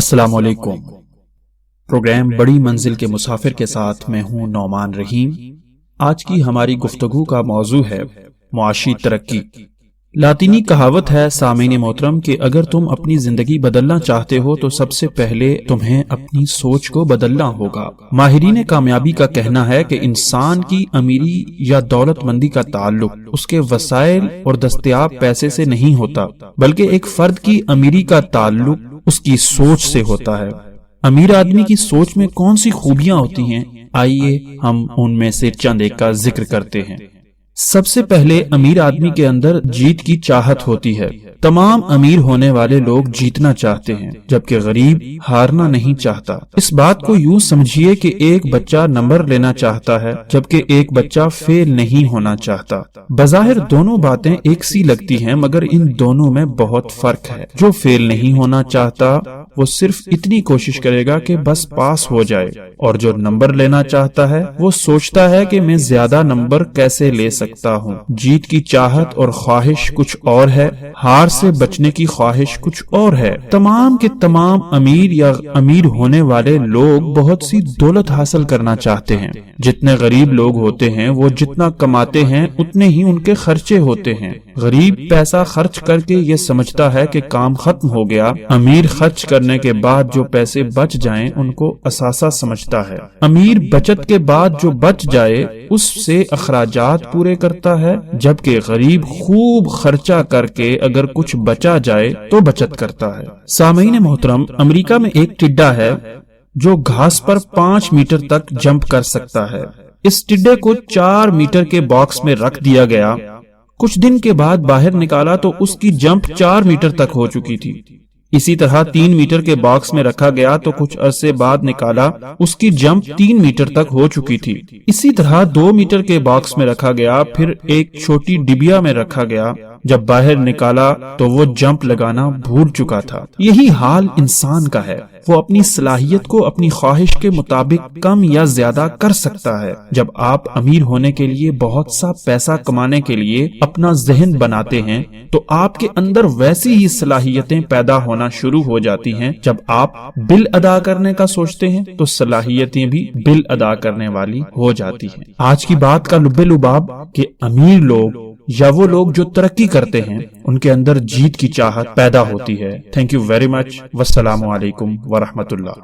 السلام علیکم۔ پروگرام بڑی منزل کے مسافر کے ساتھ میں ہوں نعمان رحیم۔ آج کی ہماری گفتگو کا موضوع ہے معاشی ترقی۔ لاطینی کہاوت ہے سامعین محترم کہ اگر تم اپنی زندگی بدلنا چاہتے ہو تو سب سے پہلے تمہیں اپنی سوچ کو بدلنا ہوگا۔ ماہرین کامیابی کا کہنا ہے کہ انسان کی امیری یا دولت مندی کا تعلق اس کے وسائل اور دستیاب پیسے سے نہیں ہوتا، بلکہ ایک فرد کی امیری کا تعلق اس کی سوچ سے ہوتا ہے۔ امیر آدمی کی سوچ میں کون سی خوبیاں ہوتی ہیں؟ آئیے ہم ان میں سے چند ایک کا ذکر کرتے ہیں۔ سب سے پہلے امیر آدمی کے اندر جیت کی چاہت ہوتی ہے۔ تمام امیر ہونے والے لوگ جیتنا چاہتے ہیں، جبکہ غریب ہارنا نہیں چاہتا۔ اس بات کو یوں سمجھیے کہ ایک بچہ نمبر لینا چاہتا ہے، جبکہ ایک بچہ فیل نہیں ہونا چاہتا۔ بظاہر دونوں باتیں ایک سی لگتی ہیں، مگر ان دونوں میں بہت فرق ہے۔ جو فیل نہیں ہونا چاہتا وہ صرف اتنی کوشش کرے گا کہ بس پاس ہو جائے، اور جو نمبر لینا چاہتا ہے وہ سوچتا ہے کہ میں زیادہ نمبر کیسے لے سکتا ہوں۔ جیت کی چاہت اور خواہش کچھ اور ہے، ہار سے بچنے کی خواہش کچھ اور ہے۔ تمام کے تمام امیر یا امیر ہونے والے لوگ بہت سی دولت حاصل کرنا چاہتے ہیں۔ جتنے غریب لوگ ہوتے ہیں وہ جتنا کماتے ہیں اتنے ہی ان کے خرچے ہوتے ہیں۔ غریب پیسہ خرچ کر کے یہ سمجھتا ہے کہ کام ختم ہو گیا۔ امیر خرچ کرنے کے بعد جو پیسے بچ جائیں ان کو اثاثہ سمجھتا ہے۔ امیر بچت کے بعد جو بچ جائے اس سے اخراجات پورے کرتا ہے، جبکہ غریب خوب خرچہ کر کے اگر کچھ بچا جائے تو بچت کرتا ہے۔ سامعین محترم، امریکہ میں ایک ٹڈا ہے جو گھاس پر 5 میٹر تک جمپ کر سکتا ہے۔ اس ٹڈے کو 4 میٹر کے باکس میں رکھ دیا گیا۔ کچھ دن کے بعد باہر نکالا تو اس کی جمپ 4 میٹر تک ہو چکی تھی۔ اسی طرح 3 میٹر کے باکس میں رکھا گیا تو کچھ عرصے بعد نکالا، اس کی جمپ 3 میٹر تک ہو چکی تھی۔ اسی طرح 2 میٹر کے باکس میں رکھا گیا، پھر ایک چھوٹی ڈبیا میں رکھا گیا۔ جب باہر نکالا تو وہ جمپ لگانا بھول چکا تھا۔ یہی حال انسان کا ہے، وہ اپنی صلاحیت کو اپنی خواہش کے مطابق کم یا زیادہ کر سکتا ہے۔ جب آپ امیر ہونے کے لیے بہت سا پیسہ کمانے کے لیے اپنا ذہن بناتے ہیں تو آپ کے اندر ویسی ہی صلاحیتیں پیدا ہونا شروع ہو جاتی ہیں۔ جب آپ بل ادا کرنے کا سوچتے ہیں تو صلاحیتیں بھی بل ادا کرنے والی ہو جاتی ہیں۔ آج کی بات کا لب لباب کہ امیر لوگ یا وہ لوگ جو ترقی کرتے ہیں ان کے اندر جیت کی چاہت پیدا ہوتی ہے۔ Thank you very much. والسلام علیکم ورحمۃ اللہ۔